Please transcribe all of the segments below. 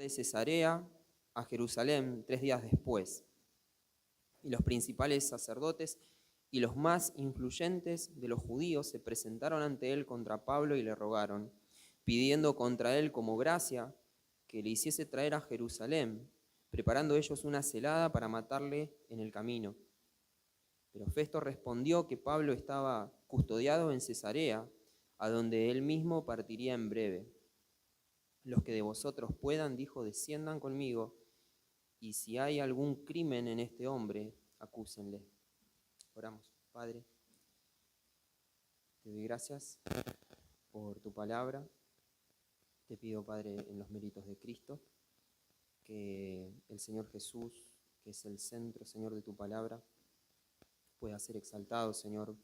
de Cesarea a Jerusalén 3 días después, y los principales sacerdotes y los más influyentes de los judíos se presentaron ante él contra Pablo y le rogaron, pidiendo contra él como gracia que le hiciese traer a Jerusalén, preparando ellos una celada para matarle en el camino. Pero Festo respondió que Pablo estaba custodiado en Cesarea, a donde él mismo partiría en breve. Los que de vosotros puedan, dijo, desciendan conmigo, y si hay algún crimen en este hombre, acúsenle. Oramos. Padre, te doy gracias por tu palabra. Te pido, Padre, en los méritos de Cristo, que el Señor Jesús, que es el centro, Señor, de tu palabra, pueda ser exaltado, Señor,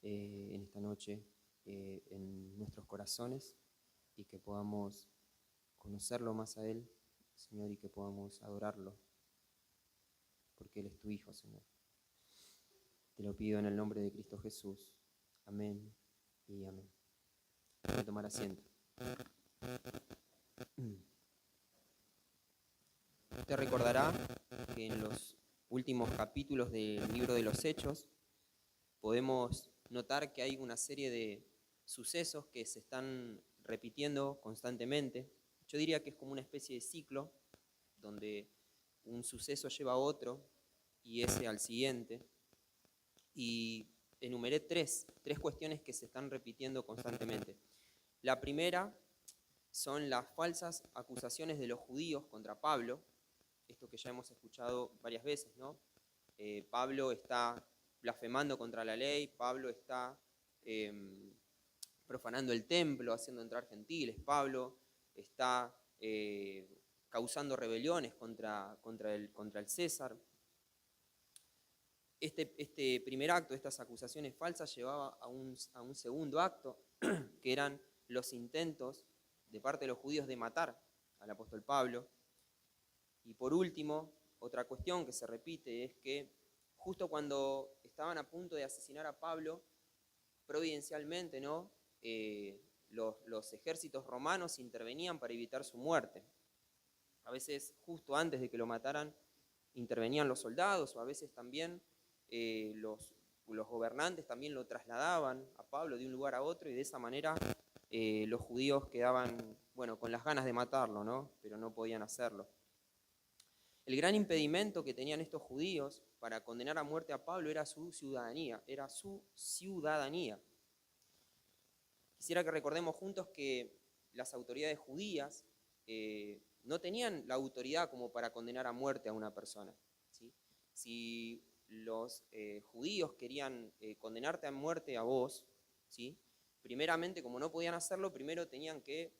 en esta noche, en nuestros corazones, y que podamos conocerlo más a Él, Señor, y que podamos adorarlo, porque Él es tu Hijo, Señor. Te lo pido en el nombre de Cristo Jesús. Amén y amén. Voy a tomar asiento. Usted recordará que en los últimos capítulos del libro de los Hechos podemos notar que hay una serie de sucesos que se están repitiendo constantemente. Yo diría que es como una especie de ciclo donde un suceso lleva a otro y ese al siguiente. Y enumeré tres cuestiones que se están repitiendo constantemente. La primera son las falsas acusaciones de los judíos contra Pablo, esto que ya hemos escuchado varias veces, ¿no? Pablo está blasfemando contra la ley, Pablo está profanando el templo, haciendo entrar gentiles, Pablo está causando rebeliones contra el César. Este primer acto, estas acusaciones falsas, llevaba a un segundo acto, que eran los intentos de parte de los judíos de matar al apóstol Pablo. Y por último, otra cuestión que se repite es que justo cuando estaban a punto de asesinar a Pablo, providencialmente, ¿no? Los ejércitos romanos intervenían para evitar su muerte. A veces, justo antes de que lo mataran, intervenían los soldados, o a veces también los gobernantes también lo trasladaban a Pablo de un lugar a otro, y de esa manera los judíos quedaban, bueno, con las ganas de matarlo, ¿no? Pero no podían hacerlo. El gran impedimento que tenían estos judíos para condenar a muerte a Pablo era su ciudadanía, Quisiera que recordemos juntos que las autoridades judías no tenían la autoridad como para condenar a muerte a una persona, ¿sí? Si los judíos querían condenarte a muerte a vos, ¿sí? Primeramente, como no podían hacerlo, primero tenían que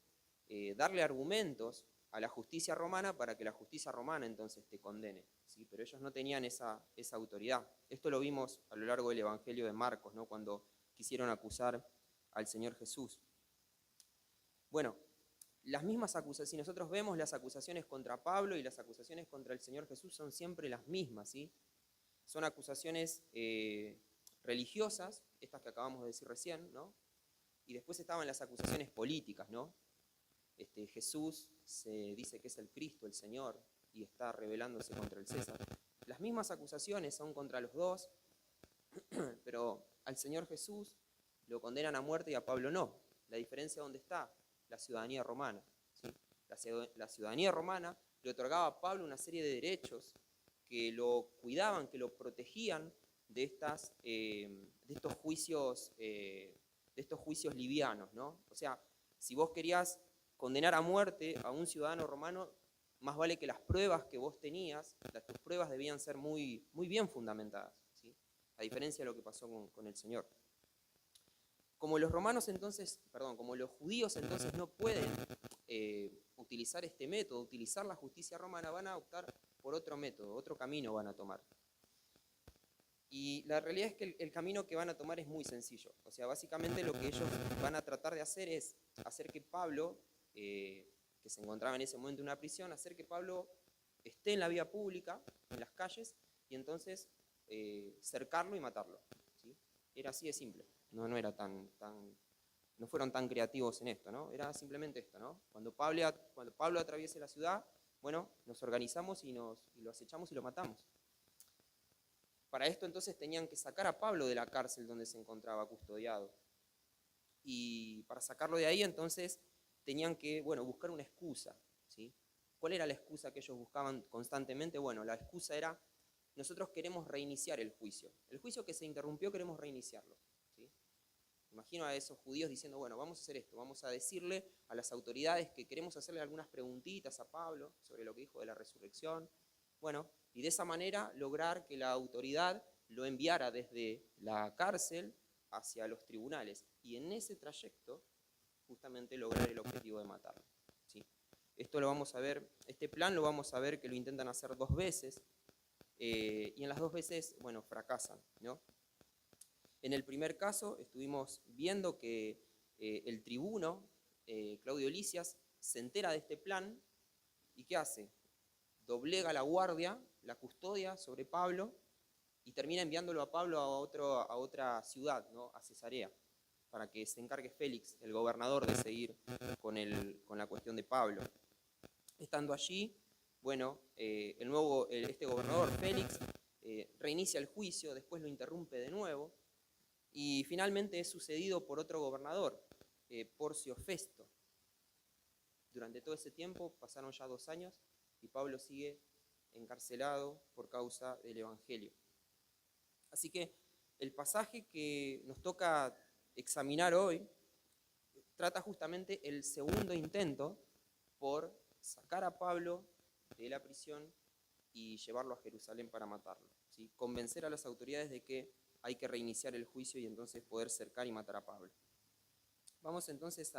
darle argumentos a la justicia romana para que la justicia romana entonces te condene, ¿sí? Pero ellos no tenían esa autoridad. Esto lo vimos a lo largo del Evangelio de Marcos, ¿no? Cuando quisieron acusar al Señor Jesús. Bueno, las mismas acusaciones, si nosotros vemos las acusaciones contra Pablo y las acusaciones contra el Señor Jesús, son siempre las mismas, ¿sí? Son acusaciones religiosas, estas que acabamos de decir recién, ¿no? Y después estaban las acusaciones políticas, ¿no? Jesús se dice que es el Cristo, el Señor, y está rebelándose contra el César. Las mismas acusaciones son contra los dos, pero al Señor Jesús lo condenan a muerte y a Pablo no. La diferencia, ¿dónde está? La ciudadanía romana, ¿sí? La ciudadanía romana le otorgaba a Pablo una serie de derechos que lo cuidaban, que lo protegían de estos juicios livianos, ¿no? O sea, si vos querías condenar a muerte a un ciudadano romano, más vale que las pruebas que vos tenías, tus pruebas debían ser muy, muy bien fundamentadas, ¿sí? A diferencia de lo que pasó con el Señor. Como los judíos entonces no pueden utilizar este método, utilizar la justicia romana, van a optar por otro método, otro camino van a tomar. Y la realidad es que el camino que van a tomar es muy sencillo. O sea, básicamente lo que ellos van a tratar de hacer es hacer que Pablo, que se encontraba en ese momento en una prisión, hacer que Pablo esté en la vía pública, en las calles, y entonces cercarlo y matarlo, ¿sí? Era así de simple, no era tan no fueron tan creativos en esto, ¿no? Era simplemente esto, ¿no? Cuando Pablo atraviese la ciudad, bueno, nos organizamos y lo acechamos y lo matamos. Para esto entonces tenían que sacar a Pablo de la cárcel donde se encontraba custodiado. Y para sacarlo de ahí entonces tenían que, bueno, buscar una excusa, ¿sí? ¿Cuál era la excusa que ellos buscaban constantemente? Bueno, la excusa era, nosotros queremos reiniciar el juicio. El juicio que se interrumpió queremos reiniciarlo, ¿sí? Imagino a esos judíos diciendo, bueno, vamos a hacer esto, vamos a decirle a las autoridades que queremos hacerle algunas preguntitas a Pablo sobre lo que dijo de la resurrección. Bueno, y de esa manera lograr que la autoridad lo enviara desde la cárcel hacia los tribunales. Y en ese trayecto, justamente lograr el objetivo de matarlo, ¿sí? Esto lo vamos a ver, este plan lo vamos a ver que lo intentan hacer 2 veces, y en las 2 veces, bueno, fracasan, ¿no? En el primer caso estuvimos viendo que el tribuno, Claudio Lisias, se entera de este plan y ¿qué hace? Doblega la guardia, la custodia sobre Pablo y termina enviándolo a Pablo a otra ciudad, ¿no? A Cesarea, para que se encargue Félix, el gobernador, de seguir con la cuestión de Pablo. Estando allí, bueno, este gobernador, Félix, reinicia el juicio, después lo interrumpe de nuevo, y finalmente es sucedido por otro gobernador, Porcio Festo. Durante todo ese tiempo, pasaron ya 2 años, y Pablo sigue encarcelado por causa del Evangelio. Así que el pasaje que nos toca examinar hoy trata justamente el segundo intento por sacar a Pablo de la prisión y llevarlo a Jerusalén para matarlo, ¿sí? Convencer a las autoridades de que hay que reiniciar el juicio y entonces poder cercar y matar a Pablo. Vamos entonces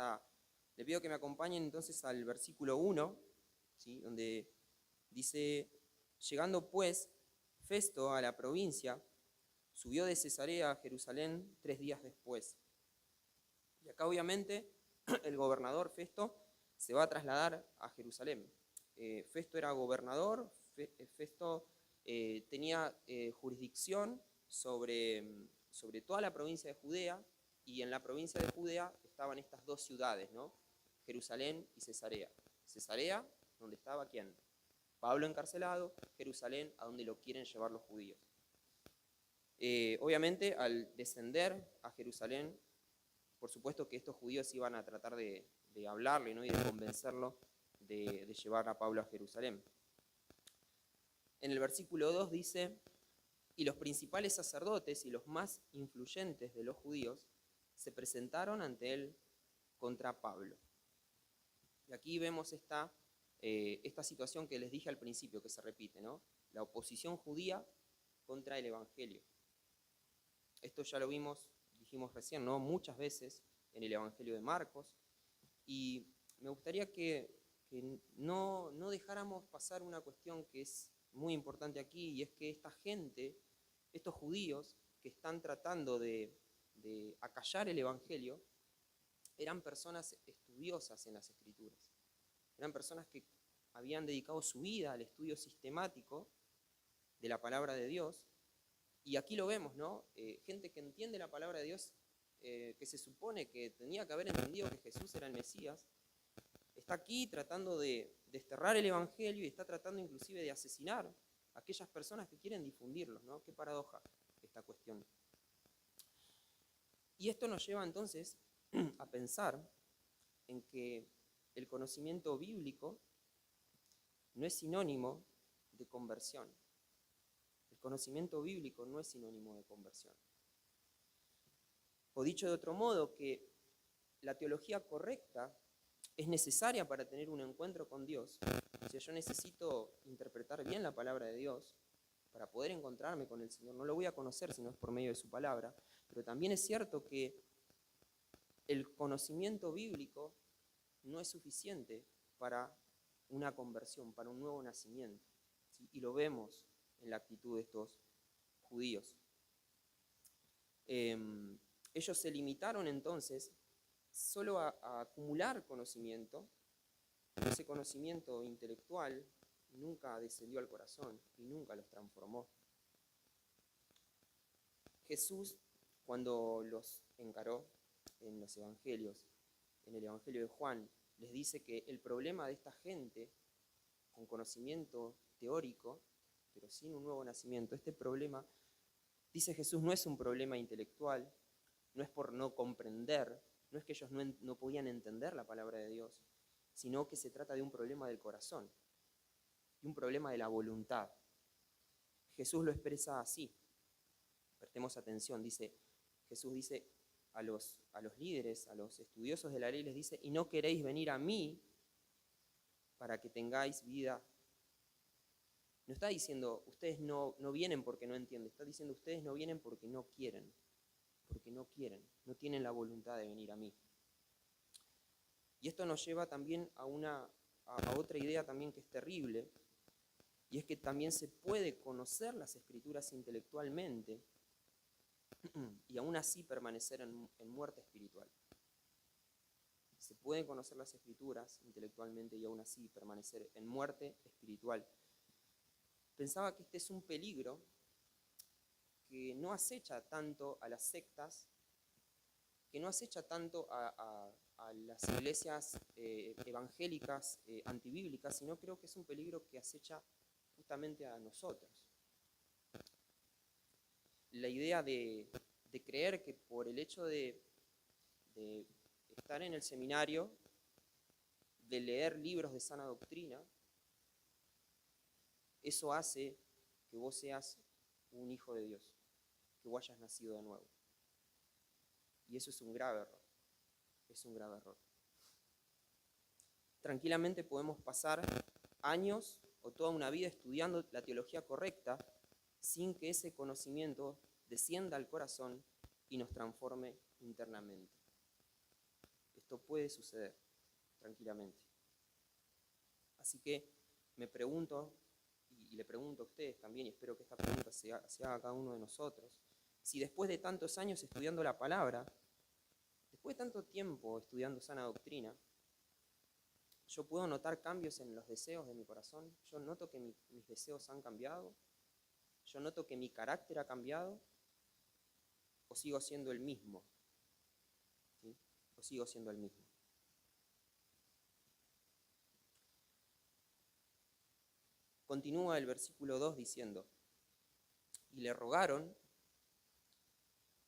le pido que me acompañen entonces al versículo 1, ¿sí? Donde dice, llegando pues Festo a la provincia, subió de Cesarea a Jerusalén 3 días después. Y acá obviamente el gobernador Festo se va a trasladar a Jerusalén. Festo era gobernador, Festo tenía jurisdicción sobre toda la provincia de Judea, y en la provincia de Judea estaban estas 2 ciudades, ¿no? Jerusalén y Cesarea. Cesarea, donde estaba ¿quién? Pablo encarcelado, Jerusalén, a donde lo quieren llevar los judíos. Obviamente, al descender a Jerusalén, por supuesto que estos judíos iban a tratar de hablarle, ¿no? Y de convencerlo de llevar a Pablo a Jerusalén. En el versículo 2 dice, y los principales sacerdotes y los más influyentes de los judíos se presentaron ante él contra Pablo. Y aquí vemos esta situación que les dije al principio, que se repite, ¿no? La oposición judía contra el Evangelio. Esto ya lo dijimos recién, ¿no? Muchas veces en el Evangelio de Marcos. Y me gustaría que no dejáramos pasar una cuestión que es muy importante aquí, y es que esta gente, estos judíos que están tratando de acallar el Evangelio, eran personas estudiosas en las Escrituras. Eran personas que habían dedicado su vida al estudio sistemático de la palabra de Dios. Y aquí lo vemos, ¿no? Gente que entiende la palabra de Dios, que se supone que tenía que haber entendido que Jesús era el Mesías, está aquí tratando de desterrar el Evangelio y está tratando inclusive de asesinar a aquellas personas que quieren difundirlos, ¿no? Qué paradoja esta cuestión. Y esto nos lleva entonces a pensar en que el conocimiento bíblico no es sinónimo de conversión. El conocimiento bíblico no es sinónimo de conversión. O dicho de otro modo, que la teología correcta es necesaria para tener un encuentro con Dios. O sea, yo necesito interpretar bien la palabra de Dios para poder encontrarme con el Señor. No lo voy a conocer si no es por medio de su palabra, pero también es cierto que el conocimiento bíblico no es suficiente para una conversión, para un nuevo nacimiento, ¿sí? Y lo vemos en la actitud de estos judíos. Ellos se limitaron entonces solo a acumular conocimiento, pero ese conocimiento intelectual nunca descendió al corazón y nunca los transformó. Jesús, cuando los encaró, en los evangelios, en el Evangelio de Juan, les dice que el problema de esta gente, con conocimiento teórico, pero sin un nuevo nacimiento, este problema, dice Jesús, no es un problema intelectual, no es por no comprender, no es que ellos no podían entender la palabra de Dios, sino que se trata de un problema del corazón, de un problema de la voluntad. Jesús lo expresa así. Prestemos atención, Jesús dice a los líderes, a los estudiosos de la ley, les dice, y no queréis venir a mí para que tengáis vida. No está diciendo, ustedes no vienen porque no entienden, está diciendo, ustedes no vienen porque no quieren, no tienen la voluntad de venir a mí. Y esto nos lleva también a otra idea también que es terrible, y es que también se puede conocer las Escrituras intelectualmente y aún así permanecer en muerte espiritual. Se pueden conocer las Escrituras intelectualmente y aún así permanecer en muerte espiritual. Pensaba que este es un peligro que no acecha tanto a las sectas, que no acecha tanto a las iglesias evangélicas antibíblicas, sino creo que es un peligro que acecha justamente a nosotros. La idea de creer que por el hecho de estar en el seminario, de leer libros de sana doctrina, eso hace que vos seas un hijo de Dios, que vos hayas nacido de nuevo. Y eso es un grave error, Tranquilamente podemos pasar años o toda una vida estudiando la teología correcta sin que ese conocimiento descienda al corazón y nos transforme internamente. Esto puede suceder tranquilamente. Así que me pregunto, y le pregunto a ustedes también, y espero que esta pregunta se haga a cada uno de nosotros, si después de tantos años estudiando la palabra, después de tanto tiempo estudiando sana doctrina, yo puedo notar cambios en los deseos de mi corazón, yo noto que mis deseos han cambiado, yo noto que mi carácter ha cambiado, o sigo siendo el mismo, ¿sí? O sigo siendo el mismo. Continúa el versículo 2 diciendo, y le rogaron,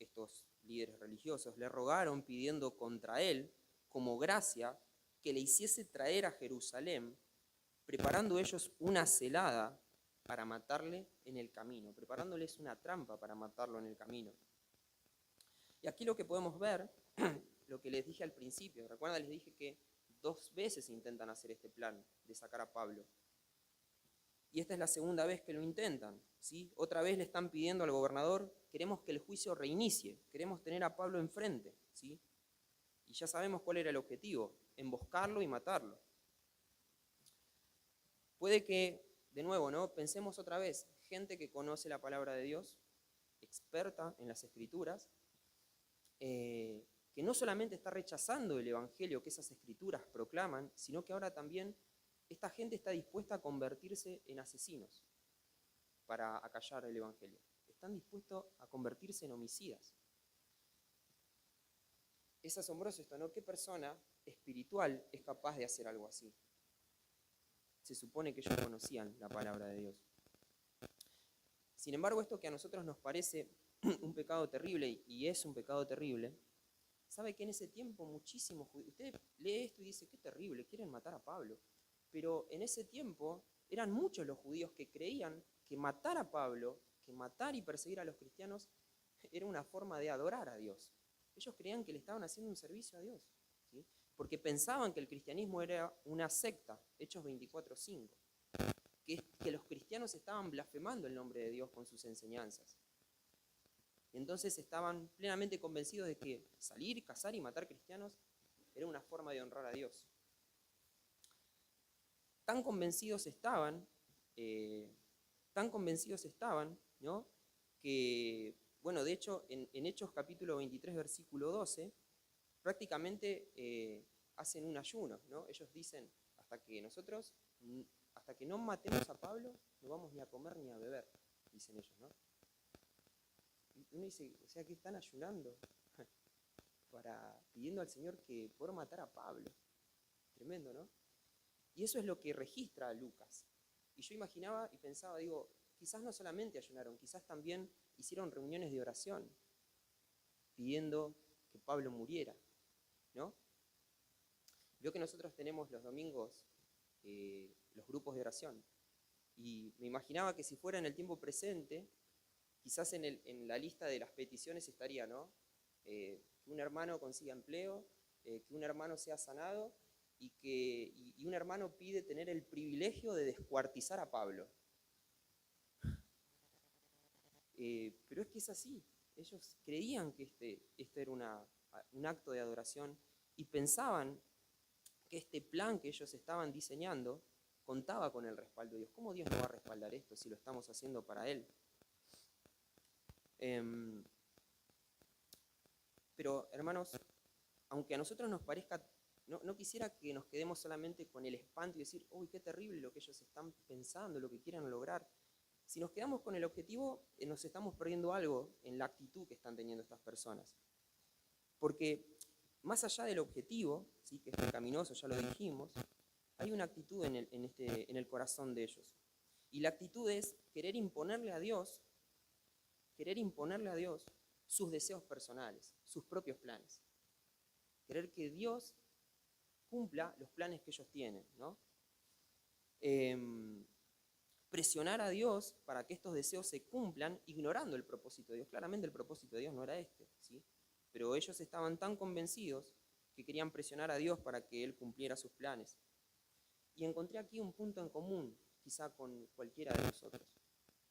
estos líderes religiosos, le rogaron pidiendo contra él, como gracia, que le hiciese traer a Jerusalén, preparando ellos una celada para matarle en el camino, preparándoles una trampa para matarlo en el camino. Y aquí lo que podemos ver, lo que les dije al principio, recuerda, les dije que 2 veces intentan hacer este plan de sacar a Pablo. Y esta es la segunda vez que lo intentan, ¿sí? Otra vez le están pidiendo al gobernador, queremos que el juicio reinicie, queremos tener a Pablo enfrente, ¿sí? Y ya sabemos cuál era el objetivo, emboscarlo y matarlo. Puede que, de nuevo, ¿no? Pensemos otra vez, gente que conoce la palabra de Dios, experta en las Escrituras, que no solamente está rechazando el evangelio que esas Escrituras proclaman, sino que ahora también esta gente está dispuesta a convertirse en asesinos para acallar el evangelio. Están dispuestos a convertirse en homicidas. Es asombroso esto, ¿no? ¿Qué persona espiritual es capaz de hacer algo así? Se supone que ellos conocían la palabra de Dios. Sin embargo, esto que a nosotros nos parece un pecado terrible, y es un pecado terrible, sabe que en ese tiempo muchísimos judíos, usted lee esto y dice, qué terrible, quieren matar a Pablo. Pero en ese tiempo eran muchos los judíos que creían que matar a Pablo, que matar y perseguir a los cristianos, era una forma de adorar a Dios. Ellos creían que le estaban haciendo un servicio a Dios, ¿sí? Porque pensaban que el cristianismo era una secta, Hechos 24:5, que los cristianos estaban blasfemando el nombre de Dios con sus enseñanzas. Y entonces estaban plenamente convencidos de que salir, cazar y matar cristianos era una forma de honrar a Dios. Tan convencidos estaban, ¿no? Que, bueno, de hecho, en Hechos capítulo 23, versículo 12, prácticamente hacen un ayuno, ¿no? Ellos dicen, hasta que no matemos a Pablo, no vamos ni a comer ni a beber, dicen ellos, ¿no? Y uno dice, o sea, ¿qué están ayunando? pidiendo al Señor que poder matar a Pablo. Tremendo, ¿no? Y eso es lo que registra Lucas. Y yo imaginaba y pensaba, digo, quizás no solamente ayunaron, quizás también hicieron reuniones de oración, pidiendo que Pablo muriera, ¿no? Veo que nosotros tenemos los domingos los grupos de oración. Y me imaginaba que si fuera en el tiempo presente, quizás en la lista de las peticiones estaría, ¿no? Que un hermano consiga empleo, que un hermano sea sanado y un hermano pide tener el privilegio de descuartizar a Pablo. Pero es que es así. Ellos creían que este era un acto de adoración y pensaban que este plan que ellos estaban diseñando contaba con el respaldo de Dios. ¿Cómo Dios no va a respaldar esto si lo estamos haciendo para Él? Pero, hermanos, aunque a nosotros nos parezca, no quisiera que nos quedemos solamente con el espanto y decir, uy, qué terrible lo que ellos están pensando, lo que quieren lograr. Si nos quedamos con el objetivo, nos estamos perdiendo algo en la actitud que están teniendo estas personas. Porque más allá del objetivo, ¿sí?, que es pecaminoso, ya lo dijimos, hay una actitud en el corazón de ellos. Y la actitud es querer imponerle a Dios sus deseos personales, sus propios planes. Querer que Dios cumpla los planes que ellos tienen, ¿no? Presionar a Dios para que estos deseos se cumplan, ignorando el propósito de Dios. Claramente el propósito de Dios no era este, ¿sí? Pero ellos estaban tan convencidos que querían presionar a Dios para que Él cumpliera sus planes. Y encontré aquí un punto en común, quizá con cualquiera de nosotros,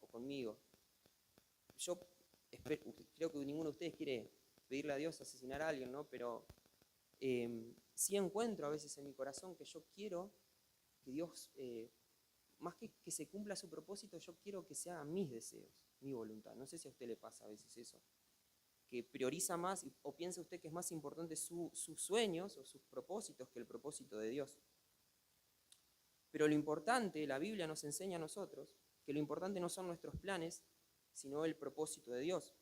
o conmigo. Yo creo que ninguno de ustedes quiere pedirle a Dios asesinar a alguien, ¿no? Pero sí encuentro a veces en mi corazón que yo quiero que Dios, más que se cumpla su propósito, yo quiero que se hagan mis deseos, mi voluntad. No sé si a usted le pasa a veces eso, que prioriza más o piensa usted que es más importante sus sueños o sus propósitos que el propósito de Dios. Pero lo importante, la Biblia nos enseña a nosotros, que lo importante no son nuestros planes, sino el propósito de Dios.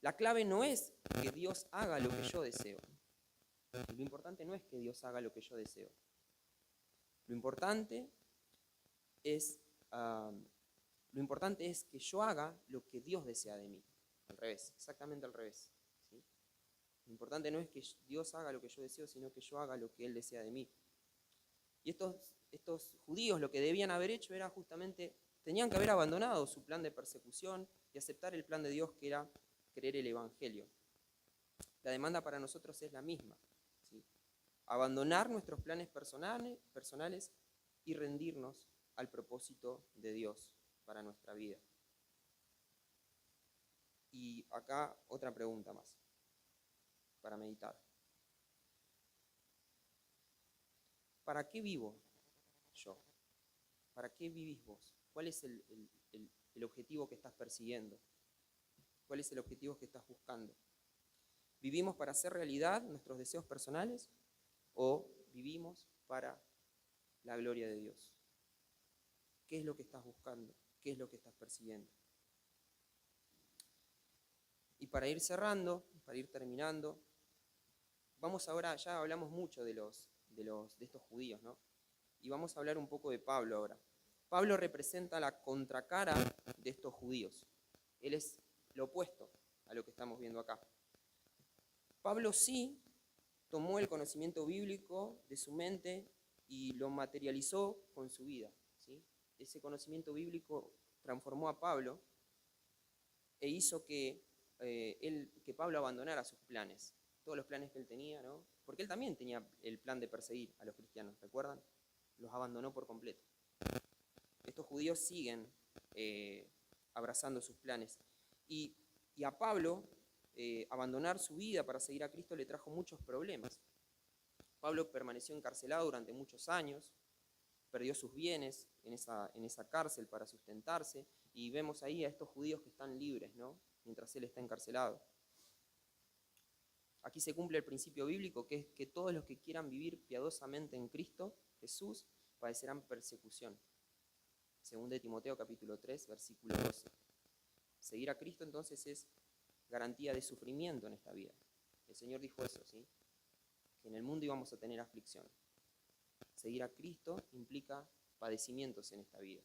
La clave no es que Dios haga lo que yo deseo. Lo importante no es que Dios haga lo que yo deseo. Lo importante es que yo haga lo que Dios desea de mí. Al revés, exactamente al revés, ¿sí? Lo importante no es que Dios haga lo que yo deseo, sino que yo haga lo que Él desea de mí. Y estos judíos lo que debían haber hecho era justamente, tenían que haber abandonado su plan de persecución y aceptar el plan de Dios, que era creer el Evangelio. La demanda para nosotros es la misma, ¿sí? Abandonar nuestros planes personales y rendirnos al propósito de Dios para nuestra vida. Y acá otra pregunta más para meditar. ¿Para qué vivo yo? ¿Para qué vivís vos? ¿Cuál es el objetivo que estás persiguiendo? ¿Cuál es el objetivo que estás buscando? ¿Vivimos para hacer realidad nuestros deseos personales o vivimos para la gloria de Dios? ¿Qué es lo que estás buscando? ¿Qué es lo que estás persiguiendo? Y para ir cerrando, para ir terminando, vamos ahora, ya hablamos mucho de estos judíos, ¿no? Y vamos a hablar un poco de Pablo ahora. Pablo representa la contracara de estos judíos. Él es lo opuesto a lo que estamos viendo acá. Pablo sí tomó el conocimiento bíblico de su mente y lo materializó con su vida, ¿sí? Ese conocimiento bíblico transformó a Pablo e hizo que Pablo abandonara sus planes, todos los planes que él tenía, ¿no? Porque él también tenía el plan de perseguir a los cristianos, ¿recuerdan? Los abandonó por completo. Estos judíos siguen abrazando sus planes. Y a Pablo, abandonar su vida para seguir a Cristo le trajo muchos problemas. Pablo permaneció encarcelado durante muchos años, perdió sus bienes en esa cárcel para sustentarse, y vemos ahí a estos judíos que están libres, ¿no? Mientras él está encarcelado. Aquí se cumple el principio bíblico, que es que todos los que quieran vivir piadosamente en Cristo Jesús padecerán persecución. 2 Timoteo capítulo 3, versículo 12. Seguir a Cristo entonces es garantía de sufrimiento en esta vida. El Señor dijo eso, ¿sí? Que en el mundo íbamos a tener aflicción. Seguir a Cristo implica padecimientos en esta vida.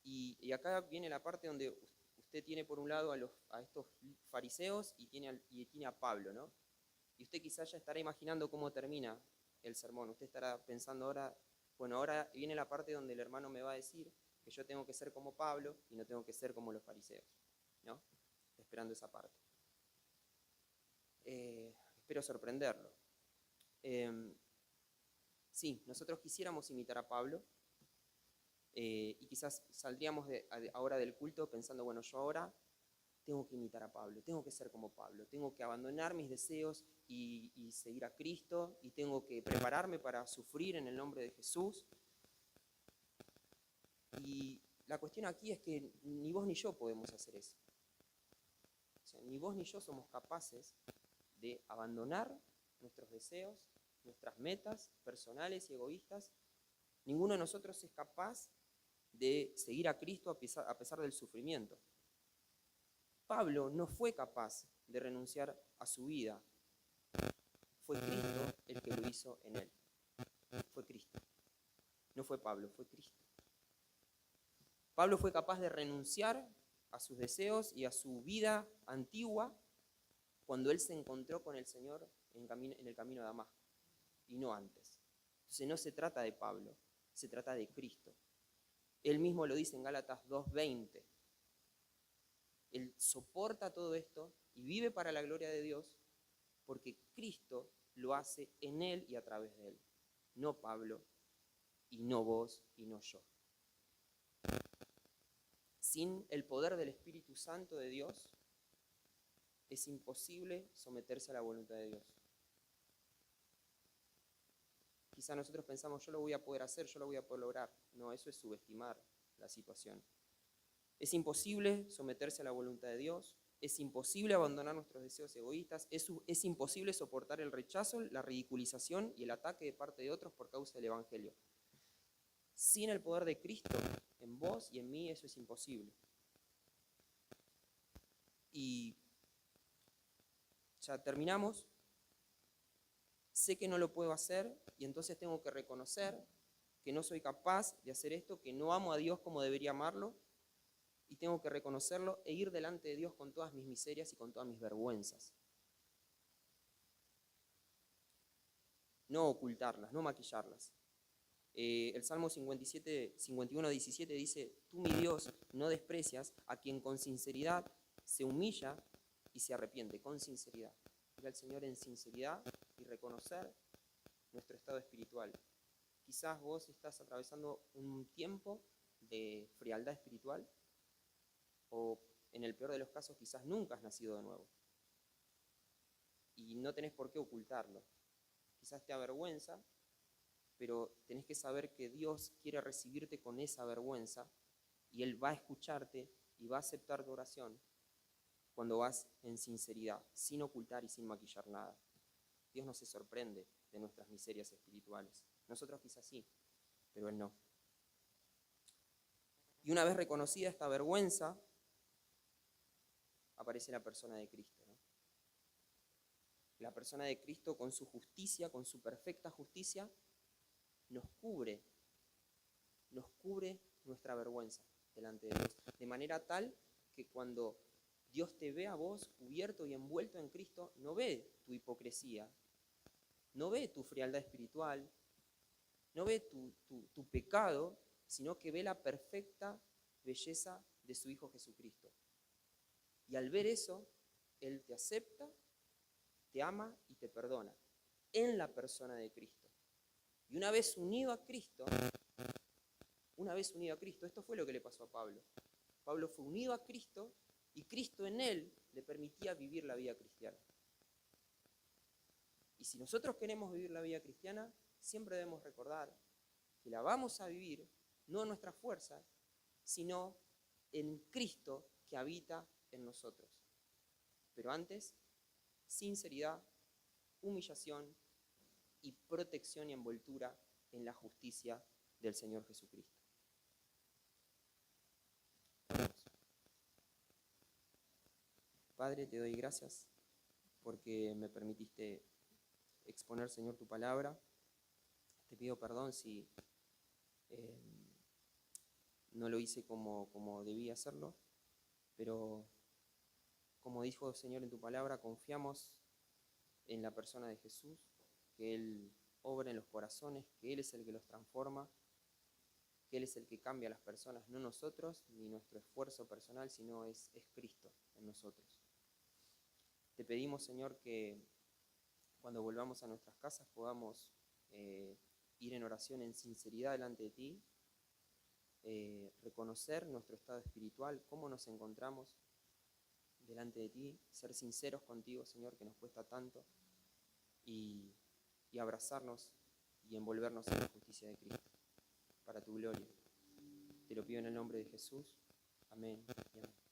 Y acá viene la parte donde usted tiene por un lado a estos fariseos y tiene a Pablo, ¿no? Y usted quizás ya estará imaginando cómo termina el sermón. Usted estará pensando ahora, bueno, ahora viene la parte donde el hermano me va a decir que yo tengo que ser como Pablo y no tengo que ser como los fariseos, ¿no? Esperando esa parte. Espero sorprenderlo. Sí, nosotros quisiéramos imitar a Pablo y quizás saldríamos ahora del culto pensando, bueno, yo ahora tengo que imitar a Pablo, tengo que ser como Pablo, tengo que abandonar mis deseos y seguir a Cristo, y tengo que prepararme para sufrir en el nombre de Jesús. Y la cuestión aquí es que ni vos ni yo podemos hacer eso. O sea, ni vos ni yo somos capaces de abandonar nuestros deseos, nuestras metas personales y egoístas. Ninguno de nosotros es capaz de seguir a Cristo a pesar del sufrimiento. Pablo no fue capaz de renunciar a su vida. Fue Cristo el que lo hizo en él. Fue Cristo. No fue Pablo, fue Cristo. Pablo fue capaz de renunciar a sus deseos y a su vida antigua cuando él se encontró con el Señor en el camino a Damasco, y no antes. Entonces no se trata de Pablo, se trata de Cristo. Él mismo lo dice en Gálatas 2:20. Él soporta todo esto y vive para la gloria de Dios porque Cristo lo hace en él y a través de él. No Pablo, y no vos, y no yo. Sin el poder del Espíritu Santo de Dios, es imposible someterse a la voluntad de Dios. Quizá nosotros pensamos, yo lo voy a poder hacer, yo lo voy a poder lograr. No, eso es subestimar la situación. Es imposible someterse a la voluntad de Dios, es imposible abandonar nuestros deseos egoístas, es imposible soportar el rechazo, la ridiculización y el ataque de parte de otros por causa del Evangelio. Sin el poder de Cristo en vos y en mí, eso es imposible. Y ya terminamos. Sé que no lo puedo hacer y entonces tengo que reconocer que no soy capaz de hacer esto, que no amo a Dios como debería amarlo, y tengo que reconocerlo e ir delante de Dios con todas mis miserias y con todas mis vergüenzas. No ocultarlas, no maquillarlas. El Salmo 51:17 dice: tú, mi Dios, no desprecias a quien con sinceridad se humilla y se arrepiente, con sinceridad. Ir al Señor en sinceridad y reconocer nuestro estado espiritual. Quizás vos estás atravesando un tiempo de frialdad espiritual, o en el peor de los casos quizás nunca has nacido de nuevo. Y no tenés por qué ocultarlo. Quizás te avergüenza, pero tenés que saber que Dios quiere recibirte con esa vergüenza y Él va a escucharte y va a aceptar tu oración cuando vas en sinceridad, sin ocultar y sin maquillar nada. Dios no se sorprende de nuestras miserias espirituales. Nosotros quizás sí, pero Él no. Y una vez reconocida esta vergüenza, aparece la persona de Cristo, ¿no? La persona de Cristo con su justicia, con su perfecta justicia, nos cubre nuestra vergüenza delante de Dios, de manera tal que cuando Dios te ve a vos cubierto y envuelto en Cristo, no ve tu hipocresía, no ve tu frialdad espiritual, no ve tu pecado, sino que ve la perfecta belleza de su Hijo Jesucristo. Y al ver eso, Él te acepta, te ama y te perdona en la persona de Cristo. Y una vez unido a Cristo, esto fue lo que le pasó a Pablo. Pablo fue unido a Cristo y Cristo en él le permitía vivir la vida cristiana. Y si nosotros queremos vivir la vida cristiana, siempre debemos recordar que la vamos a vivir no en nuestras fuerzas, sino en Cristo que habita en nosotros. Pero antes, sinceridad, humillación y protección y envoltura en la justicia del Señor Jesucristo. Padre, te doy gracias porque me permitiste exponer, Señor, tu palabra. Te pido perdón si eh, no lo hice como debía hacerlo, pero como dijo, Señor, en tu palabra, confiamos en la persona de Jesús, que Él obra en los corazones, que Él es el que los transforma, que Él es el que cambia a las personas, no nosotros, ni nuestro esfuerzo personal, sino es Cristo en nosotros. Te pedimos, Señor, que cuando volvamos a nuestras casas podamos ir en oración en sinceridad delante de ti, reconocer nuestro estado espiritual, cómo nos encontramos delante de ti, ser sinceros contigo, Señor, que nos cuesta tanto, y abrazarnos y envolvernos en la justicia de Cristo, para tu gloria. Te lo pido en el nombre de Jesús. Amén y amén.